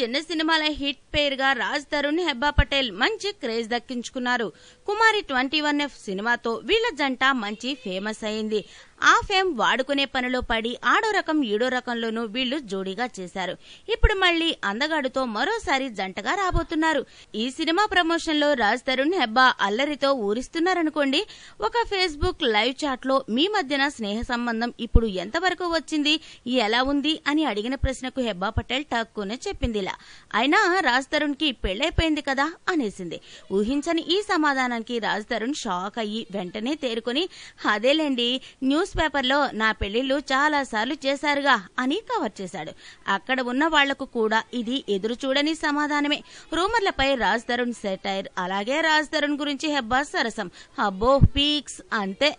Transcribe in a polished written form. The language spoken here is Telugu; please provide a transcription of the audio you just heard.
చిన్న సినిమాల హిట్ పేర్ గా రాజ్ తరుణ్, హెబ్బా పటేల్ మంచి క్రేజ్ దక్కించుకున్నారు. కుమారి 21F సినిమాతో వీళ్ల జంట మంచి ఫేమస్ అయింది. ఆ ఫేమ్ వాడుకునే పనిలో పడి ఆడో రకం ఈడో రకంలోనూ వీళ్లు జోడీగా చేశారు. ఇప్పుడు మళ్లీ అందగాడుతో మరోసారి జంటగా రాబోతున్నారు. ఈ సినిమా ప్రమోషన్ లో రాజ్ తరుణ్, హెబ్బా అల్లరితో ఊరిస్తున్నారనుకోండి. ఒక ఫేస్బుక్ లైవ్ చాట్ లో మీ మధ్యన స్నేహ సంబంధం ఇప్పుడు ఎంతవరకు వచ్చింది, ఎలా ఉంది అని అడిగిన ప్రశ్నకు హెబ్బా పటేల్ టక్కునే చెప్పిందిలా. అయినా రాజ్ తరుణ్ కి పెళ్లైపోయింది కదా అనేసింది. ఊహించని ఈ సమాధానానికి రాజ్ తరుణ్ షాక్ అయ్యి వెంటనే తేరుకుని, అదేలేండి న్యూస్ పేపర్ లో నా పెళ్లిళ్లు చాలా సార్లు చేశారుగా అని కవర్ చేశాడు. అక్కడ ఉన్న వాళ్లకు కూడా ఇది ఎదురు చూడని సమాధానమే. రూమర్లపై రాజ్ తరుణ్ సెటైర్, అలాగే రాజ్ తరుణ్ గురించి హెబ్బా సరసం. అబ్బో పీక్స్ అంతే.